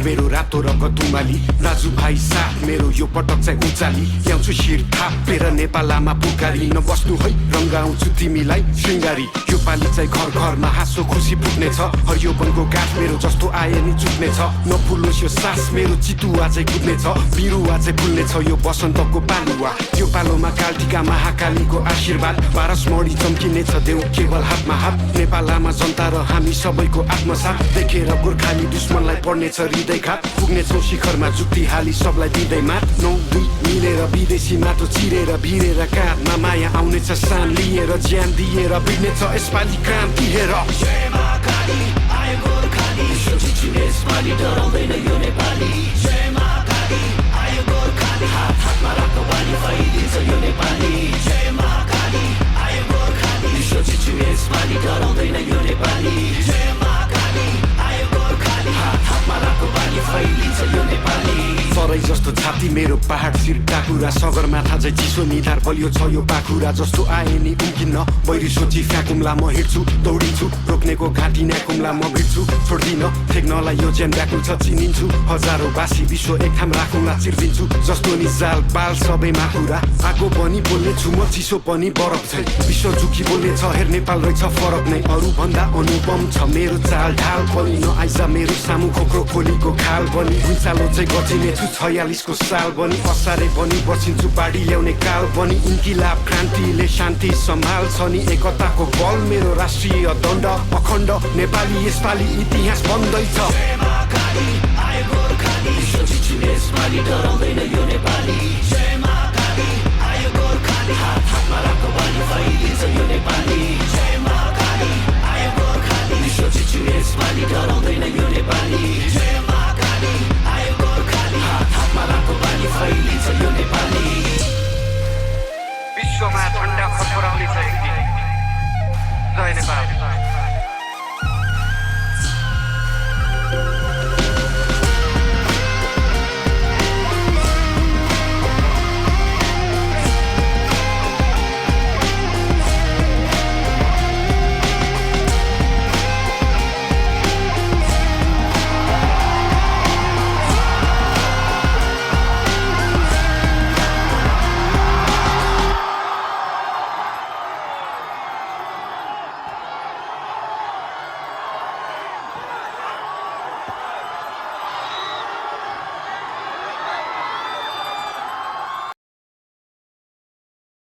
मेरो रातो रगत उमाली राजु भाइ साथ मेरो यो पटक चाहिँ उचाली ल्याउँछु शिर थापेर नेपालमा पुकारी नबस्नु है रङ्गाउँछु तिमीलाई श्रृङ्गारी यो पाली चाहिँ घर घरमा हाँसो खुसी पुग्नेछ हरियो वनको गाठ मेरो जस्तो आए नि चुक्नेछ नफुलोस् यो सास मेरो चितुवा चाहिँ कुद्नेछ बिरुवा चाहिँ फुल्नेछ यो बसन्तको पालुवा यो पालोमा कालटिका महाकालीको आशीर्वाद पारस मणि चम्किनेछ देऊ केवल हातमा हात नेपालमा जनता र हामी सबैको आत्मसाथ देखेर गोर्खाली दुश्मनलाई पर्नेछ हृदयघात पुग्नेछौँ शिखरमा जुक्ति हाली सबलाई दिँदै मात 9-2 मिलेर विदेशी माटो चिरेर भिरेर काँधमा माया आउनेछ सान लिएर ज्यान दिएर बिग्नेछ यसपालि क्रान्ति हेर जय महाकाली आयो गोर्खाली सोचिछु यसपालि डराउँदैन यो नेपाली जय महाकाली आयो गोर्खाली हात हातमा राख्दो बानी फैलिन्छ यो नेपाली जय महाकाली आयो गोर्खाली सोचिछु यसपालि डराउँदैन यो नेपाली जय महाकाली आयो गोर्खाली हात हातमा राख्दो बानी फैलिन्छ यो नेपाली सरै जस्तो छाती मेरो पहाड शिर टाकुरा सगरमाथा चाहिँ चिसो निधार बलियो छ यो पाखुरा जस्तो आए नि उम्किन्न बैरी सोची फ्याकुम्ला म हिँड्छु दौडिन्छु रोक्नेको घाँटी न्याकुम्ला म भिड्छु छोड्दिन ठेक्नलाई यो ज्यान व्याकुल छ चिनिन्छु हजारौँ बासी विश्व एक ठाम राखुला चिर्दिन्छु जस्तो नि जाल पाल सबैमा कुरा आगो पनि बोल्ने छु म चिसो पनि बरफ छै विश्व झुकी बोल्ने छ हेर नेपाल रहेछ फरक नै अरू भन्दा अनुपम छ मेरो चाल ढाल पनि नआइज मेरो सामु खोक्रो खोलीको खाल पनि भुइँचालो चाहिँ गचिने छु 46 को साल बनी असारे बनी बसिन्छु पाडी ल्याउने काल बनी इन्किलाब क्रान्तिले शान्ति सम्हाल्छ नि एकताको बल मेरो राष्ट्रिय दण्ड अखण्ड नेपाली यसपालि इतिहास बन्दैछ जय महाकाली आयो गोर्खाली सोचिछु यसपालि डराउँदैन यो नेपाली जय महाकाली आयो गोर्खाली हात हातमा राख्दो बानी फैलिन्छ यो नेपाली जय महाकाली आयो गोर्खाली सोचिछु यसपालि डराउँदैन